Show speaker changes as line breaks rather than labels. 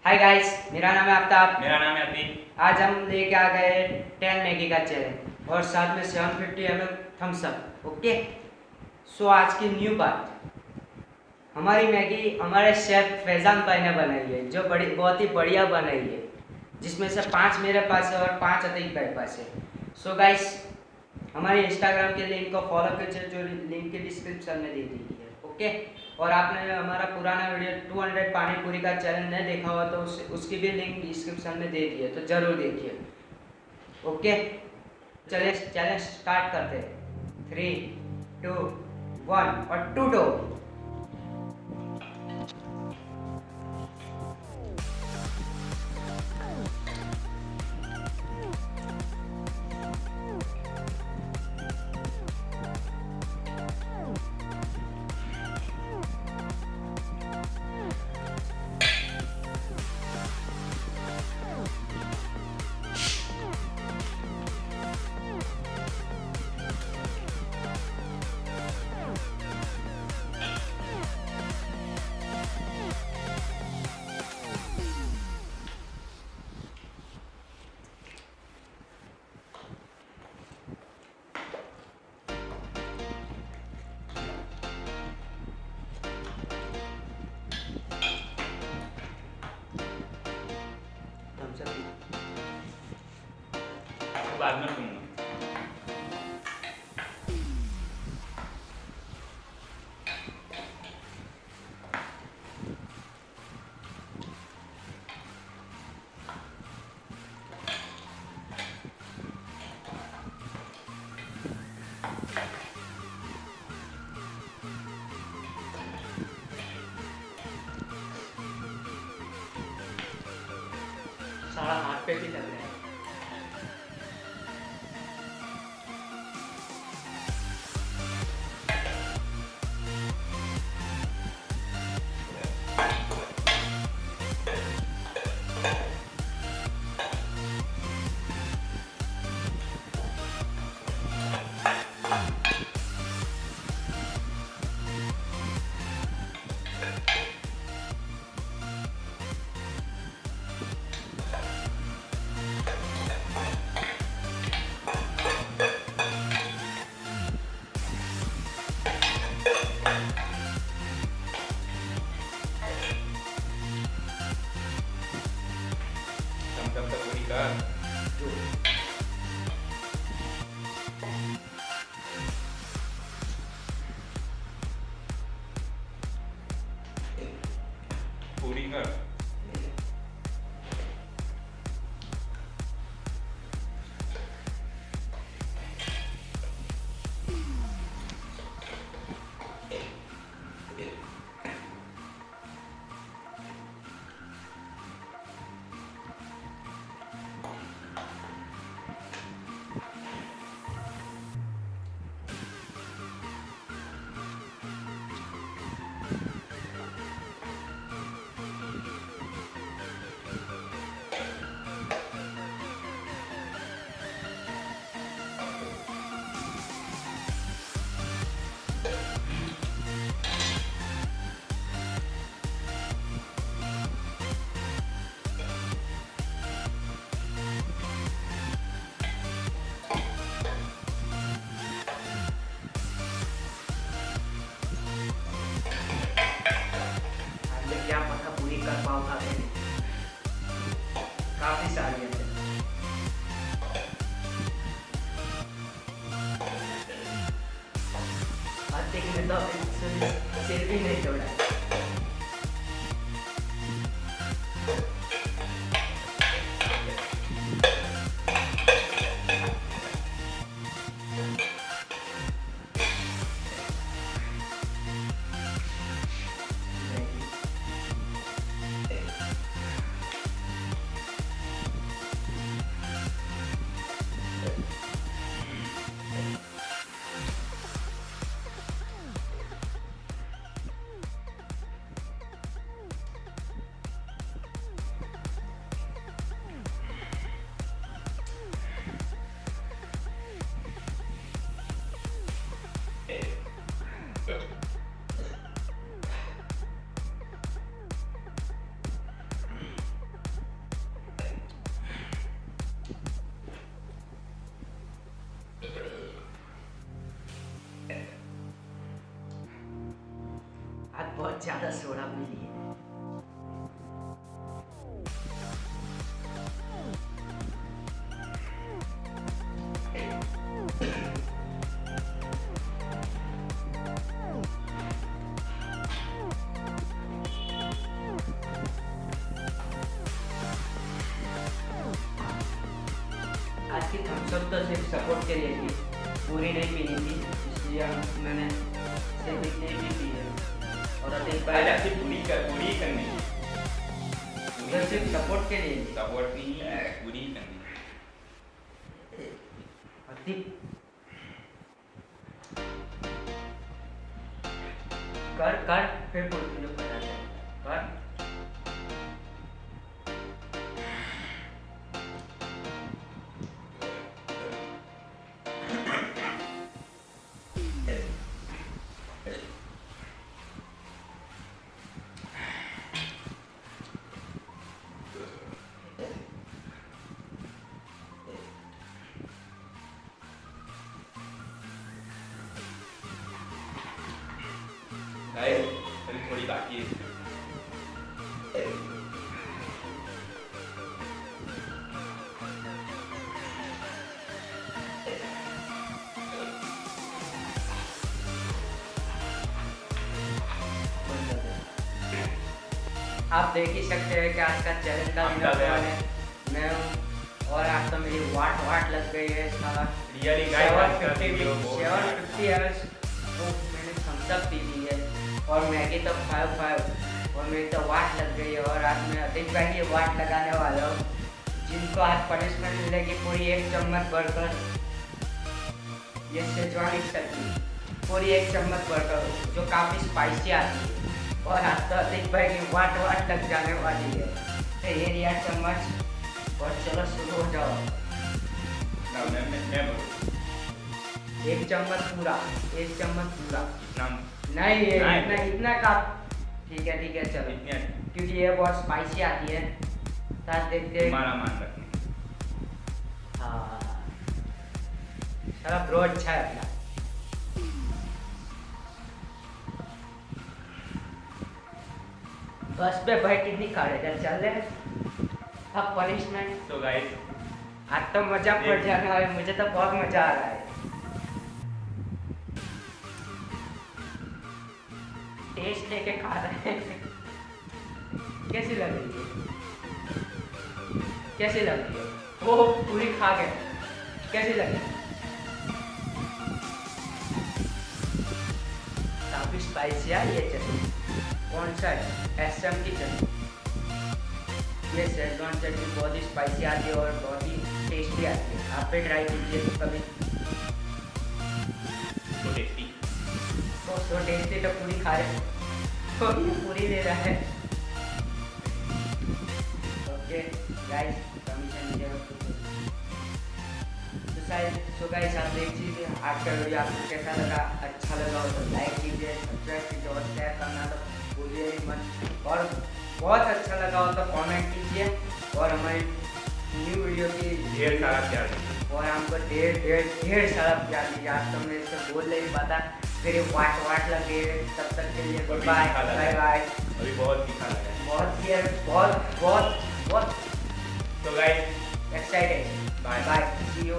Hi guys, मेरा नाम है आफ्ताब।
मेरा नाम है अतीक।
आज हम लेके आ गए 10 मैगी का चैलेंज और साथ में 750 ml थम्स अप। ओके, सो आज की न्यू बात, हमारी मैगी हमारे शेफ फैजान भाई ने बनाई है, जो बहुत ही बढ़िया बनाई है, जिसमें से 5 मेरे पास है और 5 अतीक भाई पास है। सो गाइस, हमारे इंस्टाग्राम के लिंक को फॉलो कीजिए, जो लिंक के डिस्क्रिप्शन में दे दी है। ओके, और आपने हमारा पुराना वीडियो 200 पानी पूरी का चैलेंज नहीं देखा हुआ तो उसकी भी लिंक डिस्क्रिप्शन में दे दी है, तो ज़रूर देखिए। ओके, चलिए चैलेंज स्टार्ट करते हैं। 3, 2, 1 और 2 टो।
बाद में सुनना।
सारा हाथ पे भी लग रहा है।
तब तक पूरी कर। पूरी कर।
क्या पता पूरी कर पाऊंगा, काफी सारी है। अतिक ने तो सिर भी नहीं तोड़ा। सोडा भी लिए। आज की थम्स अप तो सिर्फ सपोर्ट के लिए थी, पूरी नहीं पीनी थी, इसलिए मैंने सिर्फ इतनी ही पी है। और अधिक
आज
भाई
आपकी पूरी करनी है।
उधर सिर्फ सपोर्ट के लिए थी।
सपोर्ट नहीं है, पूरी करनी है।
अधिक कर कर फिर कंटिन्यू करना चाहिए। कर
गाइस अभी थोड़ी बाकी है।
आप देख ही सकते हैं कि आज का चैलेंज का
आपका
विनर
क्या?
कौन है। मैं हूँ और आज तो मेरी वाट वाट लग गई है साला।
रियली गाइस आज का
750
वीडियो बहुत
750 आवर्स तो मैंने थम्स अप पी ली है और मैगी तो 5 और मेरी तो वाट लग गई है। और आज मैं अधिक भाई की वाट लगाने वाला हूँ, जिनको आज पनिशमेंट मिलेगी पूरी 1 चम्मच भरकर। ये शेजवान चटनी पूरी 1 चम्मच भरकर, जो काफ़ी स्पाइसी आती है। और आज तो अधिक भाई की वाट वाट लग जाने वाली है। तो ये रिया चम्मच और चलो शुरू हो जाओ।
ना मैं बोलूं
1 चम्मच पूरा, 1 चम्मच पूरा।
ना
नहीं ये
नहीं।
इतना इतना का ठीक है चलो,
इतने
क्योंकि ये बहुत स्पाइसी आती है। साथ देखते हैं।
तुम्हारा मान रखना।
हाँ सारा ब्रो अच्छा है अपना। बस पे भाई कितनी खा रहे चल रहे अब पनिशमेंट।
तो गाइस
आज तो मजा पड़ जाने वाला है, मुझे तो बहुत मजा आ रहा है। टेस्ट लेके खा रहे हैं। कैसी लग रही है? कैसी लग रही है? वो पूरी खा गए, कैसी लगी? काफी स्पाइसी है ये चटनी। कौन सा है? एसएम की चटनी। ये शेजवान चटनी बहुत ही स्पाइसी आती है और बहुत ही टेस्टी आती है। आप भी ट्राई कीजिए कभी।
तो टेस्टी।
तो टेस्टी तो पूरी खा रहे और ये पूरी ले रहा है। ओके गाइस कमीशन मिलेगा तो गाइस आप देख लीजिए आज का वीडियो आपको कैसा लगा। अच्छा लगा हो तो लाइक कीजिए, सब्सक्राइब कीजिए और शेयर करना तो भूलिए ही मत। और बहुत अच्छा लगा हो तो कमेंट कीजिए और हमारी न्यू वीडियो की
ढेर सारा प्यार दीजिए।
और हमको ढेर सारा प्यार दीजिए। आज तो मैं इससे बोल नहीं पाता, फिर वाट लगे। तब तक के लिए
अभी
बाय
तीखा लगा
बाय
है।
बाय।
अभी बहुत तीखा लगा है।
बहुत ही बहुत बहुत बहुत
तो guys
excited.
Bye
bye see you.